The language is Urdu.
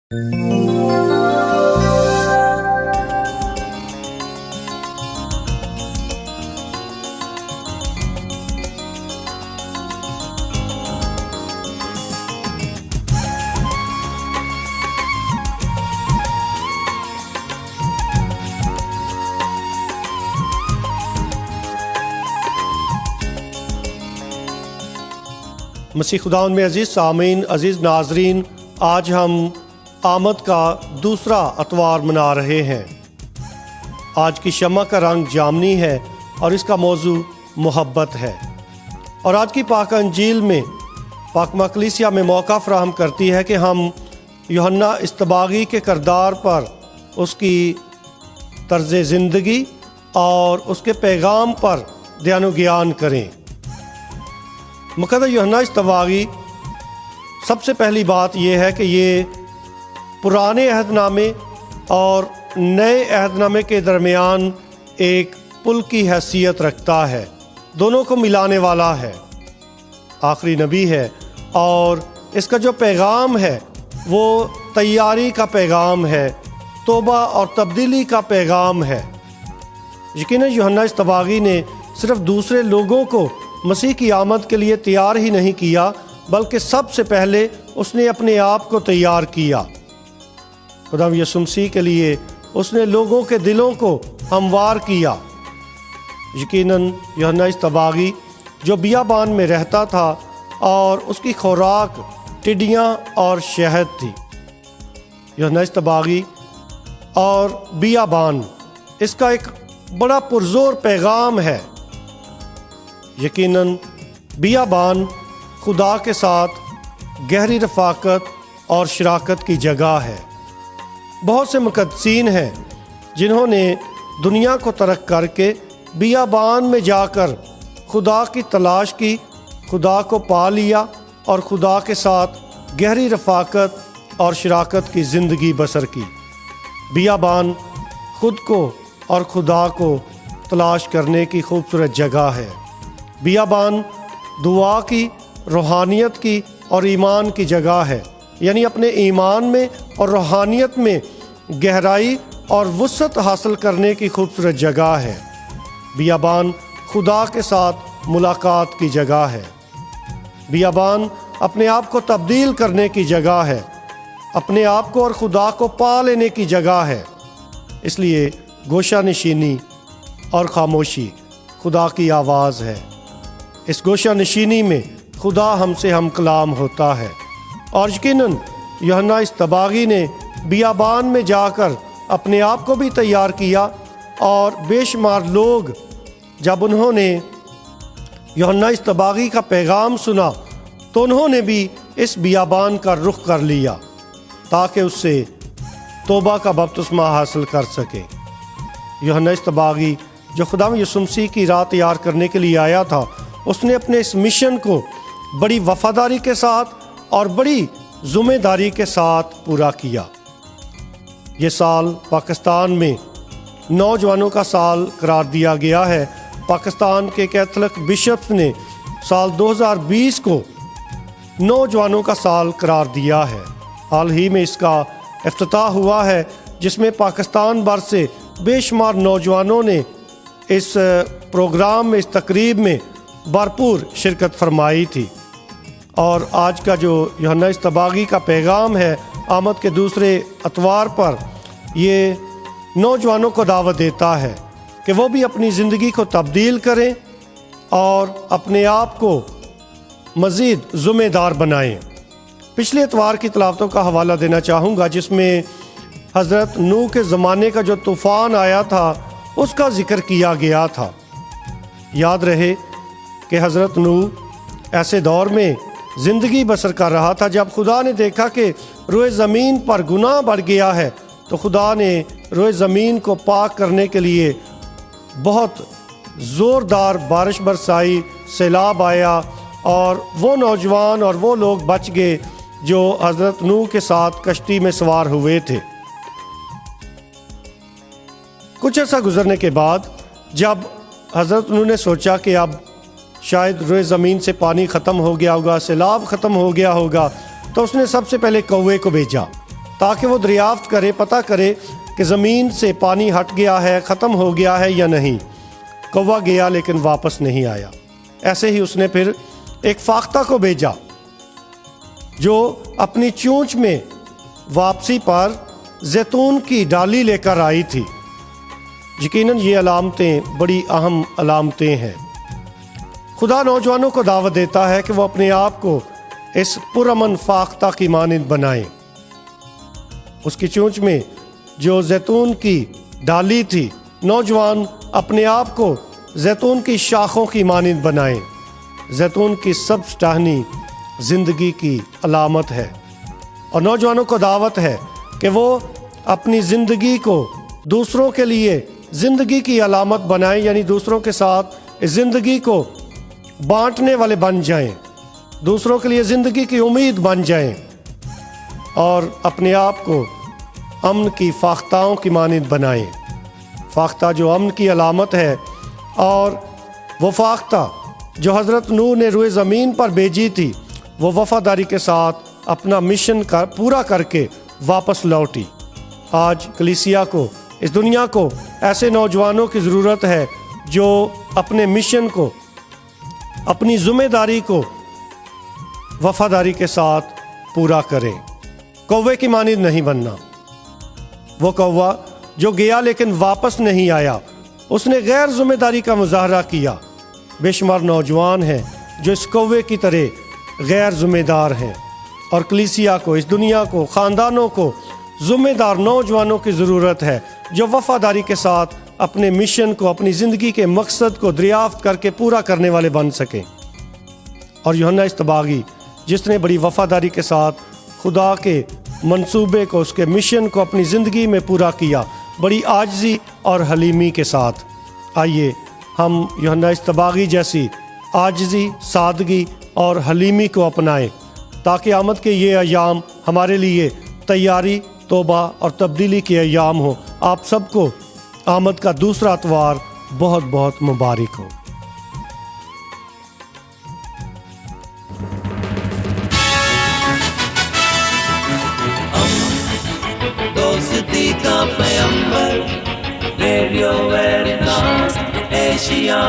مسیح خداوند میں عزیز سامعین، عزیز ناظرین، آج ہم آمد کا دوسرا اتوار منا رہے ہیں۔ آج کی شمع کا رنگ جامنی ہے اور اس کا موضوع محبت ہے، اور آج کی پاک انجیل میں پاک مقدسیہ میں موقع فراہم کرتی ہے کہ ہم یوحنا اصطباغی کے کردار پر، اس کی طرز زندگی اور اس کے پیغام پر دھیان و گیان کریں۔ مقدس یوحنا اصطباغی، سب سے پہلی بات یہ ہے کہ یہ پرانے عہد نامے اور نئے عہد نامے کے درمیان ایک پل کی حیثیت رکھتا ہے، دونوں کو ملانے والا ہے، آخری نبی ہے، اور اس کا جو پیغام ہے وہ تیاری کا پیغام ہے، توبہ اور تبدیلی کا پیغام ہے۔ یقیناً یوحنا اصطباغی نے صرف دوسرے لوگوں کو مسیح کی آمد کے لیے تیار ہی نہیں کیا، بلکہ سب سے پہلے اس نے اپنے آپ کو تیار کیا۔ خدا یسوع مسیح کے لیے اس نے لوگوں کے دلوں کو ہموار کیا۔ یقیناً یوحنا اصطباغی جو بیابان میں رہتا تھا اور اس کی خوراک ٹڈیاں اور شہد تھی۔ یوحنا اصطباغی اور بیابان، اس کا ایک بڑا پرزور پیغام ہے۔ یقیناً بیابان خدا کے ساتھ گہری رفاقت اور شراکت کی جگہ ہے۔ بہت سے مقدسین ہیں جنہوں نے دنیا کو ترک کر کے بیابان میں جا کر خدا کی تلاش کی، خدا کو پا لیا اور خدا کے ساتھ گہری رفاقت اور شراکت کی زندگی بسر کی۔ بیابان خود کو اور خدا کو تلاش کرنے کی خوبصورت جگہ ہے۔ بیابان دعا کی، روحانیت کی اور ایمان کی جگہ ہے، یعنی اپنے ایمان میں اور روحانیت میں گہرائی اور وسعت حاصل کرنے کی خوبصورت جگہ ہے۔ بیابان خدا کے ساتھ ملاقات کی جگہ ہے۔ بیابان اپنے آپ کو تبدیل کرنے کی جگہ ہے، اپنے آپ کو اور خدا کو پا لینے کی جگہ ہے۔ اس لیے گوشہ نشینی اور خاموشی خدا کی آواز ہے۔ اس گوشہ نشینی میں خدا ہم سے ہم کلام ہوتا ہے، اور یقیناً یوحنا اصطباغی نے بیابان میں جا کر اپنے آپ کو بھی تیار کیا، اور بے شمار لوگ جب انہوں نے یوحنا اصطباغی کا پیغام سنا تو انہوں نے بھی اس بیابان کا رخ کر لیا تاکہ اس سے توبہ کا بپتسمہ حاصل کر سکے۔ یوحنا اصطباغی جو خدا یسوع مسیح کی راہ تیار کرنے کے لیے آیا تھا، اس نے اپنے اس مشن کو بڑی وفاداری کے ساتھ اور بڑی ذمہ داری کے ساتھ پورا کیا۔ یہ سال پاکستان میں نوجوانوں کا سال قرار دیا گیا ہے۔ پاکستان کے کیتھولک بشپس نے سال 2020 کو نوجوانوں کا سال قرار دیا ہے۔ حال ہی میں اس کا افتتاح ہوا ہے، جس میں پاکستان بھر سے بے شمار نوجوانوں نے اس پروگرام میں، اس تقریب میں بھرپور شرکت فرمائی تھی۔ اور آج کا جو یوحنا اصطباغی کا پیغام ہے آمد کے دوسرے اتوار پر، یہ نوجوانوں کو دعوت دیتا ہے کہ وہ بھی اپنی زندگی کو تبدیل کریں اور اپنے آپ کو مزید ذمہ دار بنائیں۔ پچھلے اتوار کی تلاوتوں کا حوالہ دینا چاہوں گا، جس میں حضرت نوح کے زمانے کا جو طوفان آیا تھا اس کا ذکر کیا گیا تھا۔ یاد رہے کہ حضرت نوح ایسے دور میں زندگی بسر کر رہا تھا جب خدا نے دیکھا کہ روئے زمین پر گناہ بڑھ گیا ہے، تو خدا نے روئے زمین کو پاک کرنے کے لیے بہت زوردار بارش برسائی، سیلاب آیا، اور وہ نوجوان اور وہ لوگ بچ گئے جو حضرت نوح کے ساتھ کشتی میں سوار ہوئے تھے۔ کچھ عرصہ گزرنے کے بعد جب حضرت نوح نے سوچا کہ اب شاید روئے زمین سے پانی ختم ہو گیا ہوگا، سیلاب ختم ہو گیا ہوگا، تو اس نے سب سے پہلے کوے کو بھیجا تاکہ وہ دریافت کرے، پتہ کرے کہ زمین سے پانی ہٹ گیا ہے، ختم ہو گیا ہے یا نہیں۔ کوا گیا لیکن واپس نہیں آیا۔ ایسے ہی اس نے پھر ایک فاختہ کو بھیجا جو اپنی چونچ میں واپسی پر زیتون کی ڈالی لے کر آئی تھی۔ یقیناً یہ علامتیں بڑی اہم علامتیں ہیں۔ خدا نوجوانوں کو دعوت دیتا ہے کہ وہ اپنے آپ کو اس پرامن فاختہ کی مانند بنائیں۔ اس کی چونچ میں جو زیتون کی ڈالی تھی، نوجوان اپنے آپ کو زیتون کی شاخوں کی مانند بنائیں۔ زیتون کی سبز ٹہنی زندگی کی علامت ہے، اور نوجوانوں کو دعوت ہے کہ وہ اپنی زندگی کو دوسروں کے لیے زندگی کی علامت بنائیں، یعنی دوسروں کے ساتھ اس زندگی کو بانٹنے والے بن جائیں، دوسروں کے لیے زندگی کی امید بن جائیں، اور اپنے آپ کو امن کی فاختاؤں کی مانند بنائیں۔ فاختہ جو امن کی علامت ہے، اور وہ فاختہ جو حضرت نوح نے روئے زمین پر بھیجی تھی، وہ وفاداری کے ساتھ اپنا مشن پورا کر کے واپس لوٹی۔ آج کلیسیا کو، اس دنیا کو ایسے نوجوانوں کی ضرورت ہے جو اپنے مشن کو، اپنی ذمہ داری کو وفاداری کے ساتھ پورا کریں۔ کوے کی مانند نہیں بننا۔ وہ کوا جو گیا لیکن واپس نہیں آیا، اس نے غیر ذمہ داری کا مظاہرہ کیا۔ بے شمار نوجوان ہیں جو اس کوے کی طرح غیر ذمہ دار ہیں، اور کلیسیا کو، اس دنیا کو، خاندانوں کو ذمہ دار نوجوانوں کی ضرورت ہے جو وفاداری کے ساتھ اپنے مشن کو، اپنی زندگی کے مقصد کو دریافت کر کے پورا کرنے والے بن سکیں۔ اور یوحنا اصطباغی جس نے بڑی وفاداری کے ساتھ خدا کے منصوبے کو، اس کے مشن کو اپنی زندگی میں پورا کیا، بڑی عاجزی اور حلیمی کے ساتھ۔ آئیے ہم یوحنا اصطباغی جیسی عاجزی، سادگی اور حلیمی کو اپنائیں، تاکہ آمد کے یہ ایام ہمارے لیے تیاری، توبہ اور تبدیلی کے ایام ہوں۔ آپ سب کو آمد کا دوسرا اتوار بہت بہت مبارک ہو۔ دوستی کا پیمبر، ریڈیو ویرناس ایشیا۔